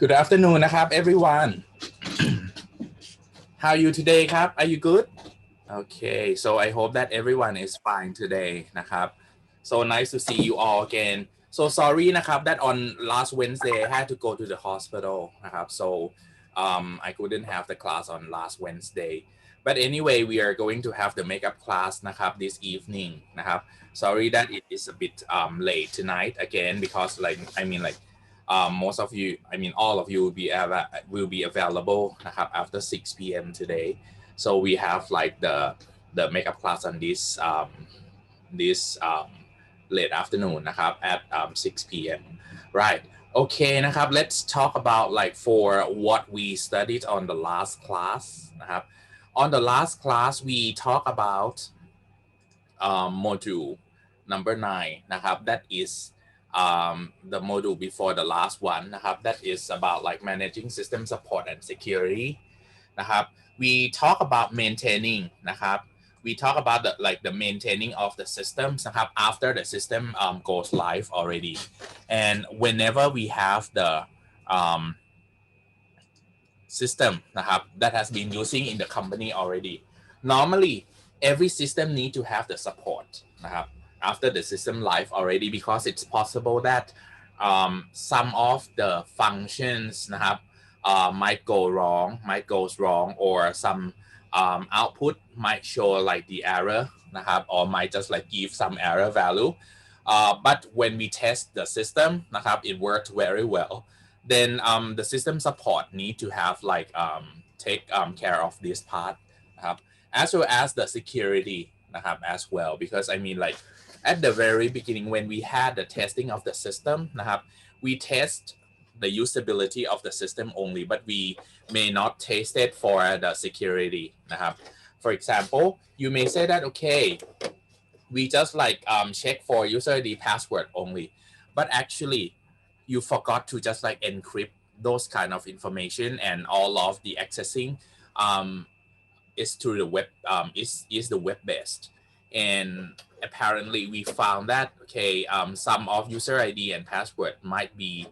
Good afternoon นะครับ everyone how are you today ครับ are you good okay so I hope that everyone is fine today นะครับ so nice to see you all again so sorry นะครับ that on last Wednesday I had to go to the hospital นะครับ so I couldn't have the class on last Wednesday but anyway we are going to have the makeup class นะครับ this evening นะครับ sorry that it is a bit late tonight again because like I mean like most of you, I mean, all of you will be available after 6 p.m. today. So we have like the makeup class on this late afternoon at 6 p.m. Right. Okay นะครับ let's talk about like for what we studied on the last class นะครับ on the last class we talk about module number 9นะครับ that is the module before the last oneนะครับ that is about like managing system support and security นะครับ we talk about maintaining นะครับ we talk about the maintaining of the systems นะครับ after the system goes live already and whenever we have the um, system นะครับ that has been using in the company already normally every system need to have the support นะครับ after the system live already because it's possible that some of the functions นะครับ might go wrong might goes wrong or some output might show like the error นะครับ or might just like give some error value but when we test the system นะครับ it worked very well then the system support need to have like take care of this part นะครับ as well as the security นะครับ as well because I mean like at the very beginning when we had the testing of the system นะครับ we test the usability of the system only but we may not test it for the security นะครับ for example you may say that okay we just like check for user ID password only but actually you forgot to just like encrypt those kind of information and all of the accessing um, is through the web is the web based and apparently we found that okay some of user ID and password might be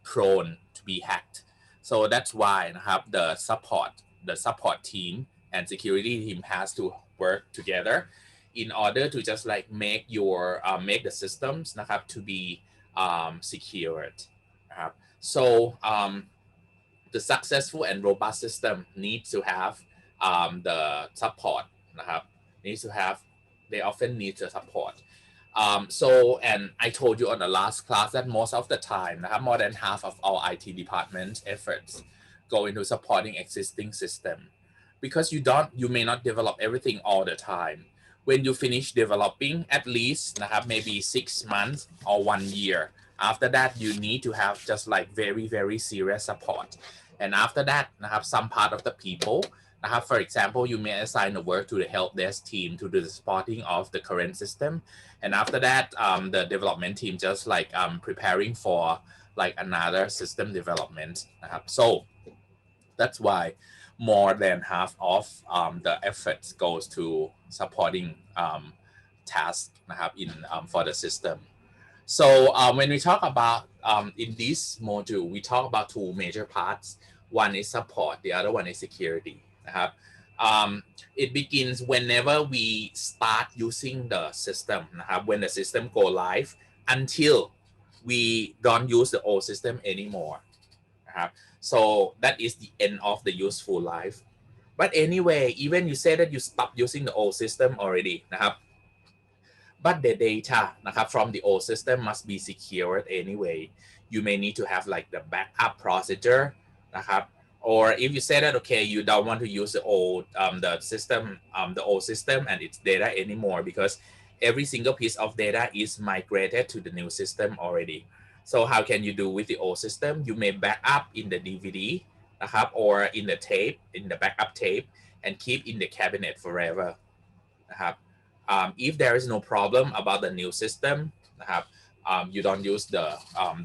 prone to be hacked so that's why the support team and security team has to work together in order to just like make the systems นะครับ to be secured นะครับ so the successful and robust system needs to have the support นะครับ needs to have they often need the support so and I told you on the last class that most of the time นะครับ more than half of all IT department efforts go into supporting existing system because you may not develop everything all the time when you finish developing at least นะครับ maybe 6 months or 1 year after that you need to have just like very very serious support and after that นะครับ some part of the people นะครับ for example you may assign the work to the help desk team to do the supporting of the current system and after that the development team just like preparing for like another system development นะครับ so that's why more than half of the efforts goes to supporting tasks นะครับ in for the system so when we talk about in this module we talk about two major parts one is support the other one is security นะครับ um, it begins whenever we start using the system นะครับ when the system go live until we don't use the old system anymore นะครับ so that is the end of the useful life but anyway even you say that you stop using the old system already นะครับ but the data นะครับ from the old system must be secured anyway you may need to have like the backup procedure นะครับ or if you say that okay you don't want to use the old system and its data anymore because every single piece of data is migrated to the new system already so how can you do with the old system you may back up in the DVD นะครับ or in the tape in the backup tape and keep in the cabinet forever นะครับ if there is no problem about the new system นะครับ you don't use the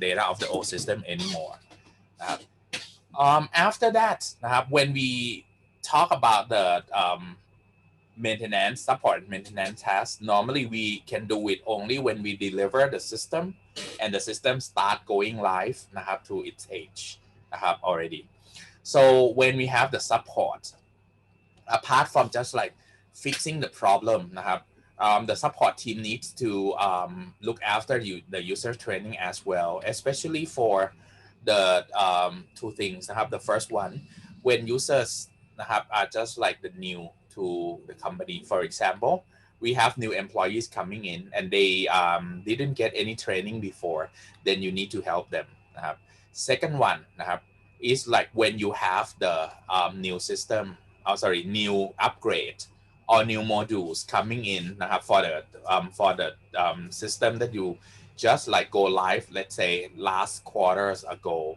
data of the old system anymore นะครับ after that นะครับ when we talk about the maintenance support maintenance task normally we can do it only when we deliver the system and the system start going live นะครับ to its age already. So when we have the support, apart from just like fixing the problem the support team needs to look after the user training as well, especially for the two things the first one, when users are just like the new to the company. For example, we have new employees coming in and they didn't get any training before, then you need to help them second one is like when you have the new system, new upgrade or new modules coming in for the system that you just like go live, let's say last quarters ago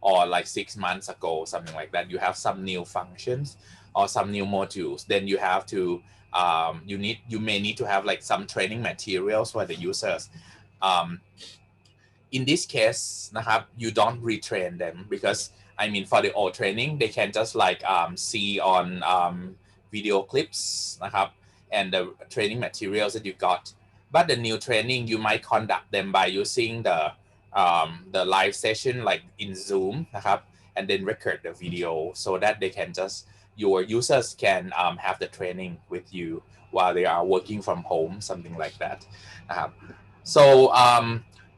or like 6 months ago, something like that. You have some new functions or some new modules, then you have to you may need to have like some training materials for the users. um, in this case you don't retrain them, because I mean for the old training they can just like see on video clips and the training materials that you got. But the new training you might conduct them by using the live session like in Zoom and then record the video so that they can just your users can have the training with you while they are working from home, something like that. So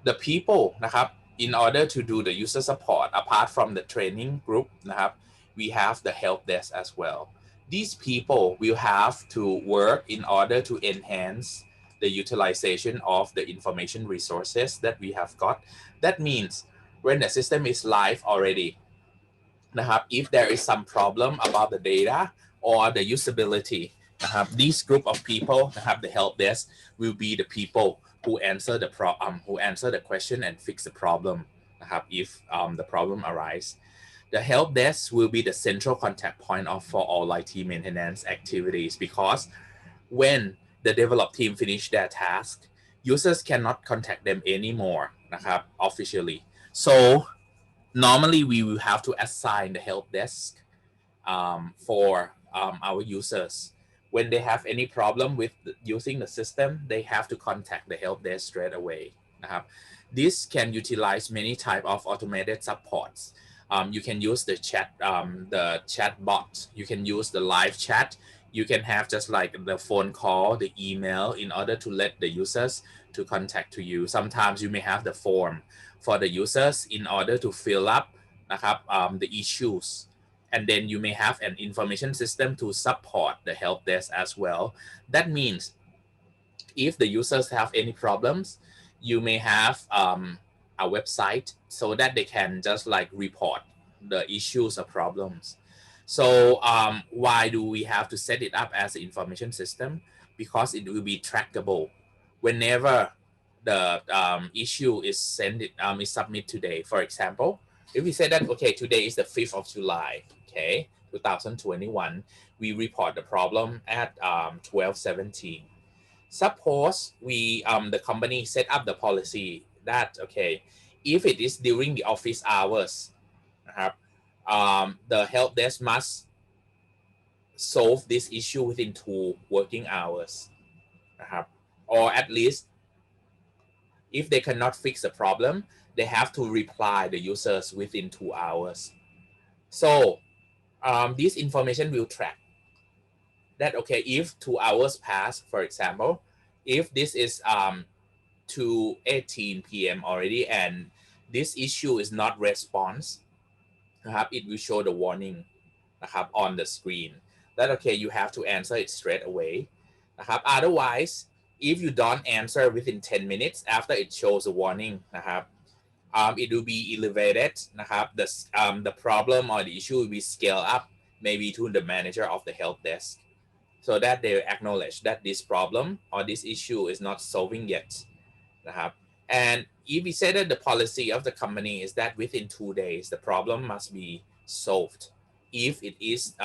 the people in order to do the user support, apart from the training group we have the help desk as well. These people will have to work in order to enhance the utilization of the information resources that we have got. That means when the system is live already if there is some problem about the data or the usability these group of people the help desk will be the people who answer who answer the question and fix the problem if the problem arise. The help desk will be the central contact point for all IT maintenance activities, because when the develop team finish their task, users cannot contact them anymore officially. So normally we will have to assign the help desk for our users. When they have any problem with using the system, they have to contact the help desk straight away. This can utilize many type of automated supports. You can use the chat bot. You can use the live chat. You can have just like the phone call, the email, in order to let the users to contact to you. Sometimes you may have the form for the users in order to fill up the issues. And then you may have an information system to support the help desk as well. That means if the users have any problems, you may have a website so that they can just like report the issues or problems. So why do we have to set it up as an information system? Because it will be trackable. Whenever the issue is is submitted today, for example, if we say that, okay, today is the 5th of July, okay, 2021, we report the problem at 12:17. Suppose we the company set up the policy that, okay, if it is during the office hours the help desk must solve this issue within 2 working hours or at least if they cannot fix the problem, they have to reply the users within 2 hours. So this information will track that, okay, if 2 hours pass, for example, if this is 2:18 p.m. already and this issue is not response, it will show the warning on the screen that, okay, you have to answer it straight away. Otherwise, if you don't answer within 10 minutes after it shows a warning, it will be elevated. The problem or the issue will be scaled up maybe to the manager of the help desk so that they acknowledge that this problem or this issue is not solving yet. And if we say that the policy of the company is that within 2 days, the problem must be solved. If it is,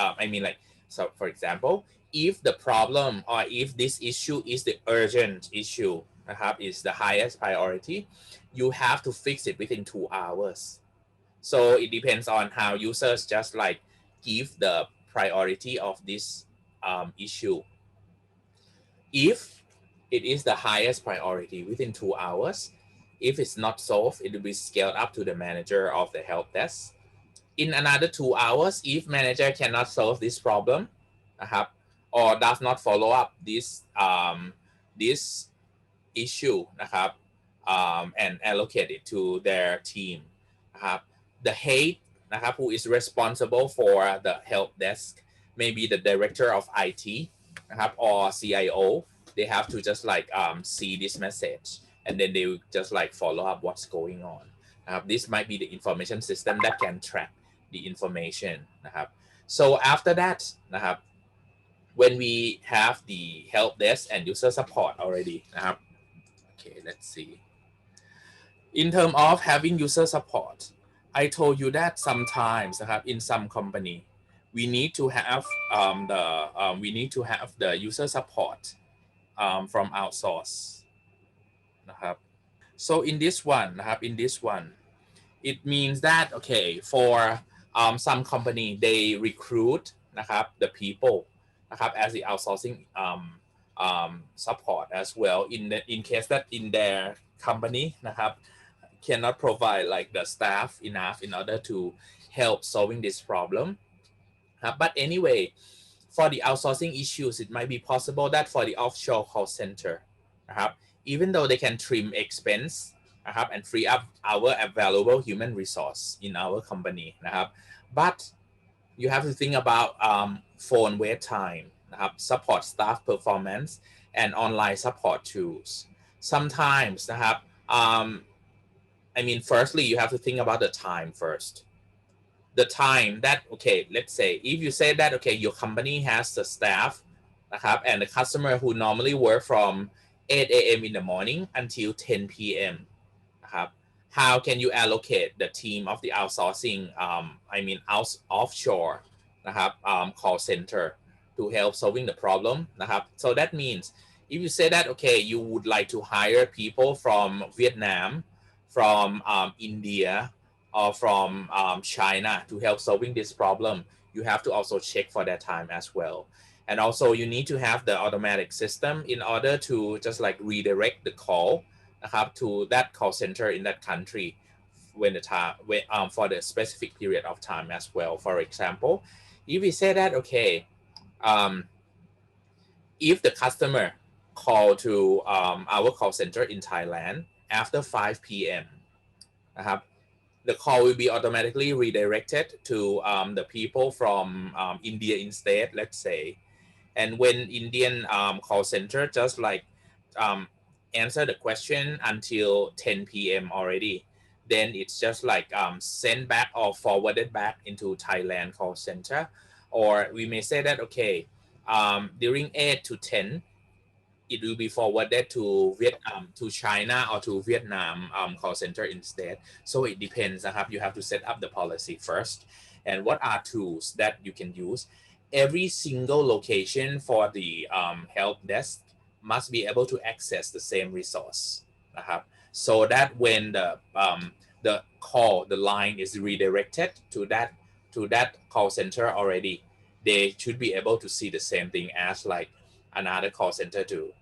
so for example, if the problem or if this issue is the urgent issue, is the highest priority, you have to fix it within 2 hours. So it depends on how users just like give the priority of this issue. If it is the highest priority within 2 hours, If it's not solved, it will be scaled up to the manager of the help desk. In another 2 hours, if manager cannot solve this problem, นะครับ or does not follow up this issue นะครับ and allocate it to their team นะครับ the head นะครับ who is responsible for the help desk, maybe the director of IT นะครับ or CIO, they have to just like see this message and then they will just like follow up what's going on. This might be the information system that can track the information นะครับ so after that นะครับ when we have the help desk and user support already นะครับ okay, let's see. In terms of having user support, I told you that sometimes นะครับ in some company we need to have the user support from outsource นะครับ so in this one นะครับ in this one it means that okay for some company they recruit นะครับ the people นะครับ as the outsourcing support as well in case that in their company นะครับ cannot provide like the staff enough in order to help solving this problem. But anyway, for the outsourcing issues, it might be possible that for the offshore call center, even though they can trim expense and free up our valuable human resource in our company, but you have to think about phone wait time, support staff performance, and online support tools. Sometimes, I mean, firstly, you have to think about the time first. The time that, okay, let's say, if you say that, okay, your company has the staff, and the customer who normally work from 8 a.m. in the morning until 10 p.m. How can you allocate the team of the outsourcing, offshore, call center to help solving the problem, So that means if you say that, okay, you would like to hire people from Vietnam, from India, or from China to help solving this problem, you have to also check for that time as well. And also you need to have the automatic system in order to just like redirect the call to that call center in that country when the time for the specific period of time as well. For example, if we say that, okay, if the customer call to our call center in Thailand after 5 p.m. the call will be automatically redirected to the people from India instead, let's say. And when Indian call center just like answer the question until 10 p.m. already, then it's just like sent back or forwarded back into Thailand call center. Or we may say that, okay, during 8 to 10, it will be forwarded to to China or to Vietnam call center instead. So it depends. You have to set up the policy first. And what are tools that you can use? Every single location for the help desk must be able to access the same resource. So that when the call, the line is redirected to that call center already, they should be able to see the same thing as like another call center too.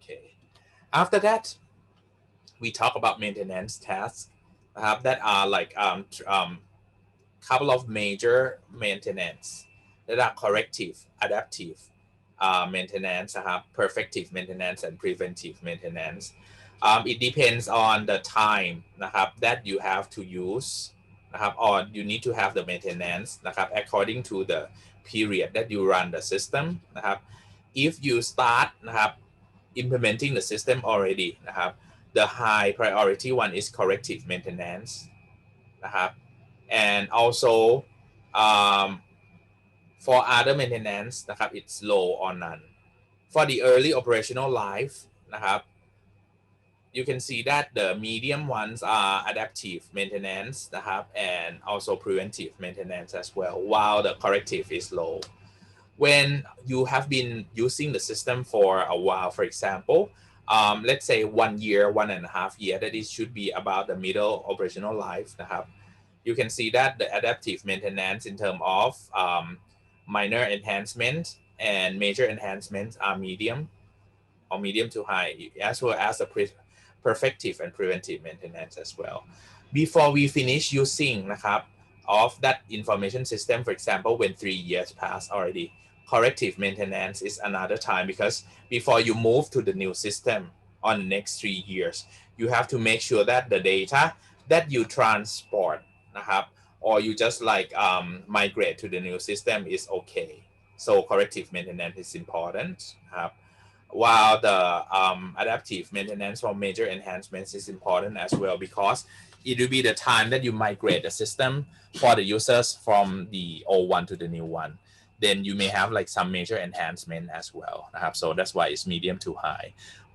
Okay. After that, we talk about maintenance tasks that are like couple of major maintenance that are corrective, adaptive maintenance, perfective maintenance, and preventive maintenance. It depends on the time that you have to use or you need to have the maintenance according to the period that you run the system. If you start implementing the system already, the high priority one is corrective maintenance, and also for other maintenance, it's low or none. For the early operational life, you can see that the medium ones are adaptive maintenance, and also preventive maintenance as well, while the corrective is low. When you have been using the system for a while, for example, let's say 1 year, 1.5 years, that it should be about the middle operational life. You can see that the adaptive maintenance in terms of minor enhancement and major enhancements are medium or medium to high, as well as the perfective and preventive maintenance as well. Before we finish using นะครับ of that information system, for example, when 3 years pass already, corrective maintenance is another time, because before you move to the new system on the next 3 years, you have to make sure that the data that you transport นะครับ or you just like migrate to the new system is okay. So corrective maintenance is important ครับ while the adaptive maintenance for major enhancements is important as well, because it will be the time that you migrate the system for the users from the old one to the new one. Then you may have like some major enhancement as well. So that's why it's medium to high.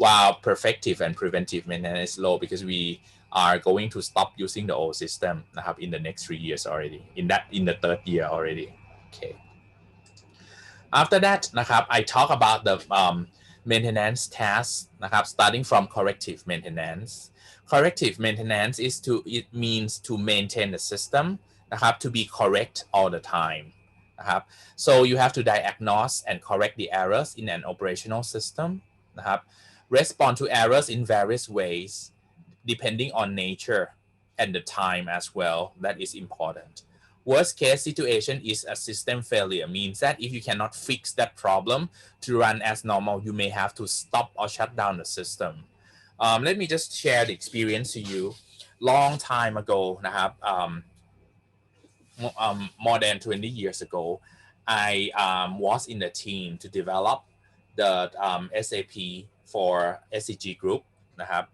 While perfective and preventive maintenance is low, because we are going to stop using the old system in the next 3 years already. In the third year already. Okay. After that นะครับ I talk about the maintenance tasks นะครับ starting from corrective maintenance. Corrective maintenance it means to maintain the system นะครับ to be correct all the time นะครับ so you have to diagnose and correct the errors in an operational system นะครับ respond to errors in various ways depending on nature and the time as well. That is important. Worst case situation is a system failure, means that if you cannot fix that problem to run as normal, you may have to stop or shut down the system. Let me just share the experience to you. Long time ago นะครับ more than 20 years ago, I was in the team to develop the SAP for SCG Group นะครับ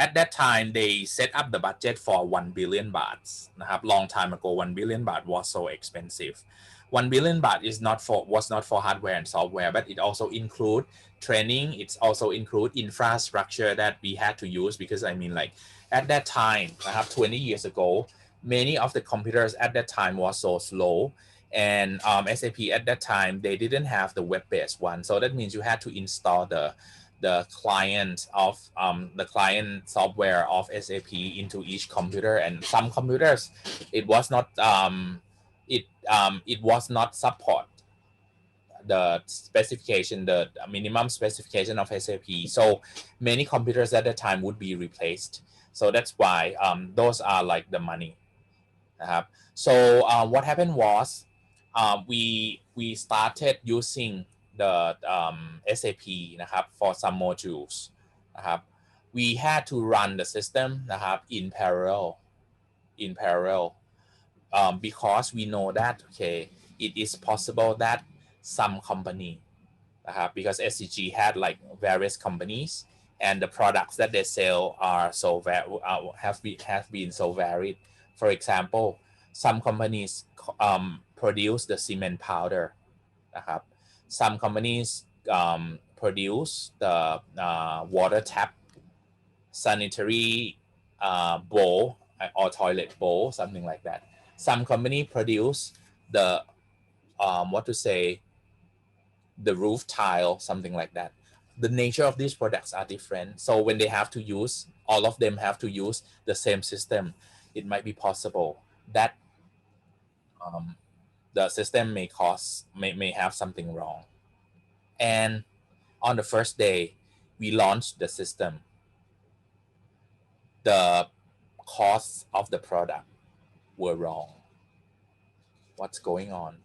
At that time, they set up the budget for 1 billion baht นะครับ Long time ago, 1 billion baht was so expensive. 1 billion baht was not for hardware and software, but it also include training. It's also include infrastructure that we had to use, because I mean, like at that time, 20 years ago, many of the computers at that time was so slow, and SAP at that time, they didn't have the web-based one. So that means you had to install the client software of SAP into each computer, and some computers it was not support the specification, the minimum specification of SAP. So many computers at the time would be replaced. So that's why those are like the money. So what happened was we started using the SAP นะครับ for some modules นะครับ we had to run the system นะครับ in parallel because we know that okay, it is possible that some company นะครับ because SCG had like various companies, and the products that they sell are so have been so varied. For example, some companies produce the cement powder นะครับ Some companies produce the water tap, sanitary bowl or toilet bowl, something like that. Some company produce the the roof tile, something like that. The nature of these products are different. So when they have to use, all of them have to use the same system, it might be possible that the system may have something wrong. And on the first day, we launched the system. The costs of the product were wrong. What's going on?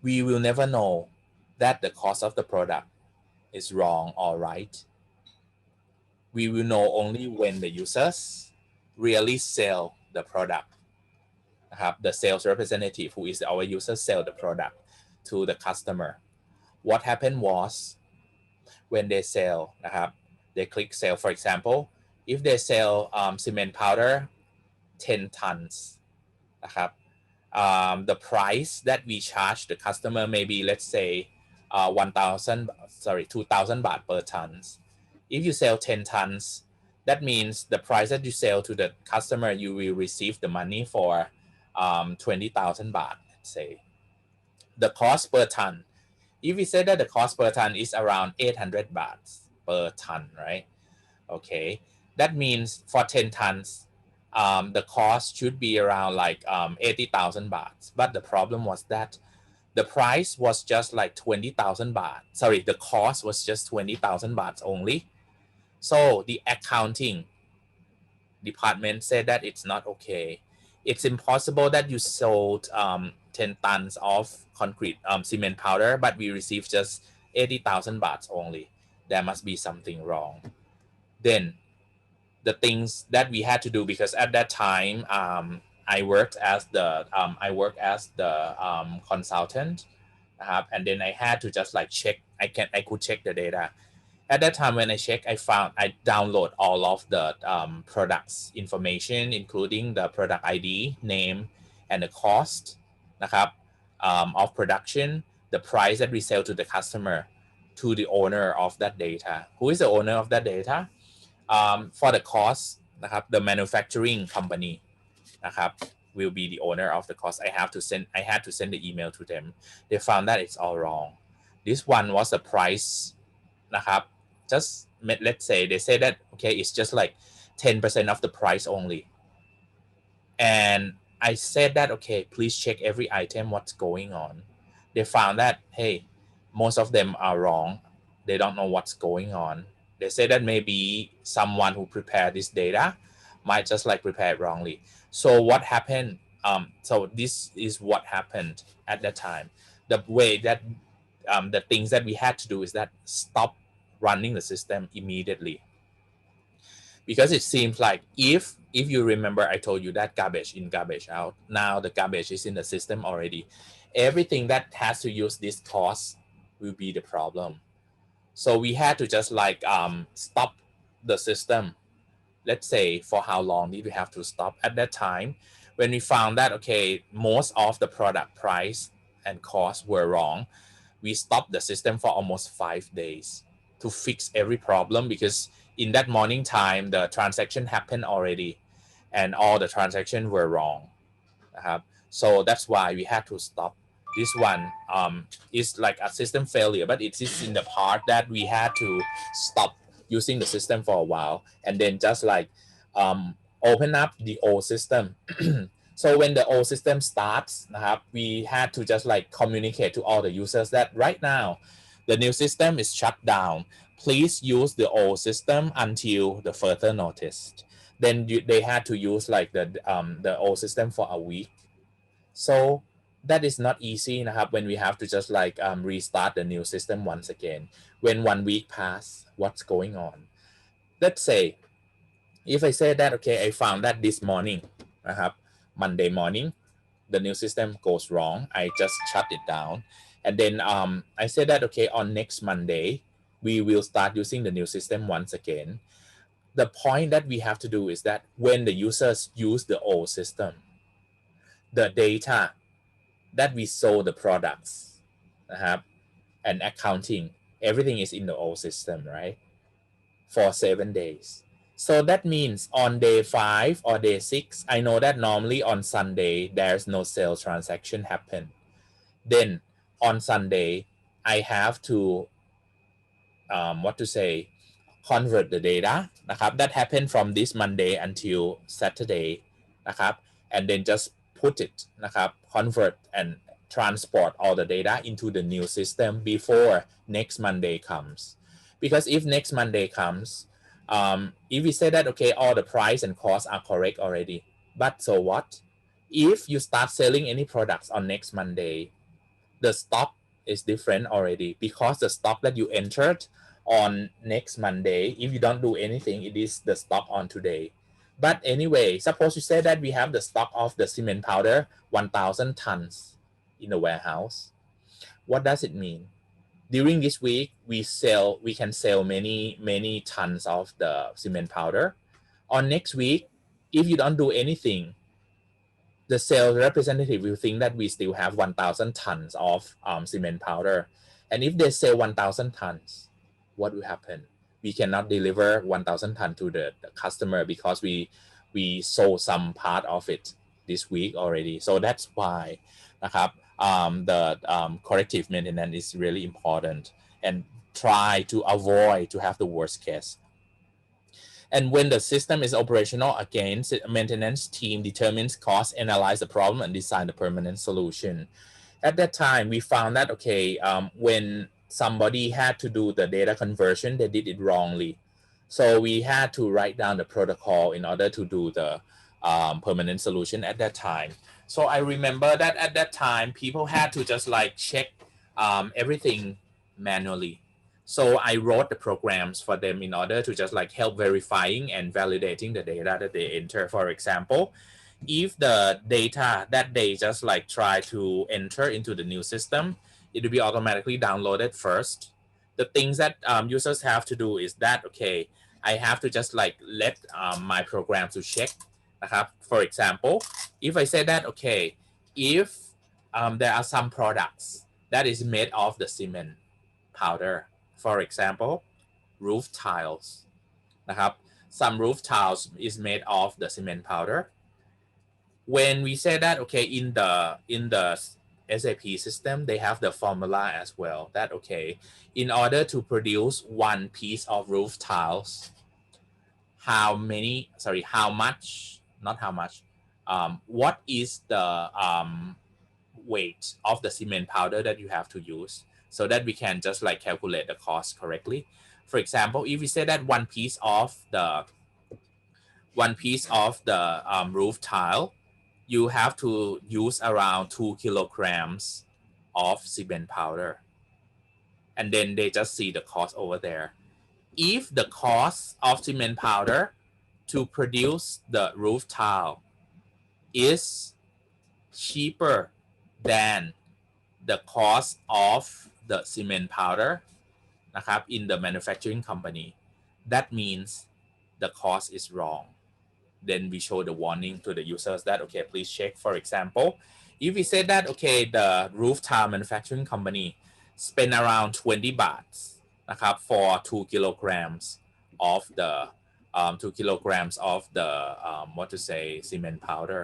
We will never know that the cost of the product is wrong or right. We will know only when the users really sell the product. The sales representative, who is our user, sell the product to the customer. What happened was, when they sell นะครับ they click sell. For example, if they sell cement powder 10 tons นะครับ the price that we charge the customer may be, let's say 2,000 baht per tons. If you sell 10 tons, that means the price that you sell to the customer, you will receive the money for 20,000 baht, let's say. The cost per ton, if we say that the cost per ton is around 800 baht per ton, right? Okay, that means for 10 tons, the cost should be around like 80,000 baht. But the problem was that the price was just like 20,000 baht. Sorry, the cost was just 20,000 baht only. So the accounting department said that it's not okay. It's impossible that you sold 10 tons of concrete cement powder, but we received just 80,000 bahts only. There must be something wrong. Then the things that we had to do, because at that time I worked as the consultant, and then I had to just like check. I could check the data. At that time when I checked, I download all of the products information, including the product ID, name, and the cost of production, the price that we sell to the customer, to the owner of that data. Who is the owner of that data? For the cost the manufacturing companyนะครับ will be the owner of the cost. I had to send the email to them. They found that it's all wrong. This one was the price นะครับ just let's say they say that okay, it's just like 10% of the price only. And I said that okay, please check every item what's going on. They found that hey, most of them are wrong. They don't know what's going on. They say that maybe someone who prepared this data might just like prepare it wrongly. So what happened? So this is what happened at that time. The way that the things that we had to do is that stop running the system immediately, because it seems like if you remember, I told you that garbage in, garbage out. Now the garbage is in the system already. Everything that has to use this cost will be the problem. So we had to just like stop the system. Let's say for how long did we have to stop? At that time, when we found that okay, most of the product price and cost were wrong, we stopped the system for almost 5 days to fix every problem, because in that morning time the transaction happened already and all the transactions were wrong. So that's why we had to stop. This one is like a system failure, but it is in the part that we had to stop using the system for a while and then just like open up the old system. So when the old system starts, we had to just like communicate to all the users that right now the new system is shut down. Please use the old system until the further notice. Then they had to use like the old system for a week. So that is not easy when we have to just like restart the new system once again. When 1 week pass, what's going on? Let's say if I say that okay, I found that this morning Monday morning the new system goes wrong, I just shut it down. And then I said that okay, on next Monday we will start using the new system once again. The point that we have to do is that when the users use the old system, the data that we sold the products and accounting, everything is in the old system, right? For 7 days. So that means on day 5 or day 6, I know that normally on Sunday there's no sales transaction happen. Then on Sunday I have to convert the data that happened from this Monday until Saturday and then just put it convert and transport all the data into the new system before next Monday comes. Because if next Monday comes, if we say that okay, all the price and cost are correct already, but so what if you start selling any products on next Monday? The stock is different already, because the stock that you entered on next Monday, if you don't do anything, it is the stock on today. But anyway, suppose you say that we have the stock of the cement powder 1,000 tons in the warehouse. What does it mean? During this week we can sell many tons of the cement powder. On next week, if you don't do anything, the sales representative will think that we still have 1,000 tons of cement powder. And if they sell 1,000 tons, what will happen? We cannot deliver 1,000 tons to the customer, because we sold some part of it this week already. So that's why the corrective maintenance is really important, and try to avoid to have the worst case. And when the system is operational, again, maintenance team determines cost, analyze the problem, and design the permanent solution. At that time, we found that, okay, when somebody had to do the data conversion, they did it wrongly. So we had to write down the protocol in order to do the permanent solution at that time. So I remember that at that time, people had to just like check everything manually. So I wrote the programs for them in order to just like help verifying and validating the data that they enter. For example, if the data that they just like try to enter into the new system, it will be automatically downloaded first. The things that users have to do is that, okay, I have to just like let my program to checkนะครับ. For example, if I say that, okay, if there are some products that is made of the cement powder, for example, roof tiles นะครับ some roof tiles is made of the cement powder. When we say that, okay, in the SAP system, they have the formula as well that, okay, in order to produce one piece of roof tiles, how much, not how much, what is the weight of the cement powder that you have to use, so that we can just like calculate the cost correctly. For example, if we say that one piece of the roof tile, you have to use around 2 kilograms of cement powder, and then they just see the cost over there. If the cost of cement powder to produce the roof tile is cheaper than the cost of the cement powder นะครับ in the manufacturing company, that means the cost is wrong. Then we show the warning to the users that, okay, please check. For example, if we say that, okay, the roof tile manufacturing company spend around 20 bahts นะครับ for 2 kilograms of the 2 kilograms of the what to say cement powder.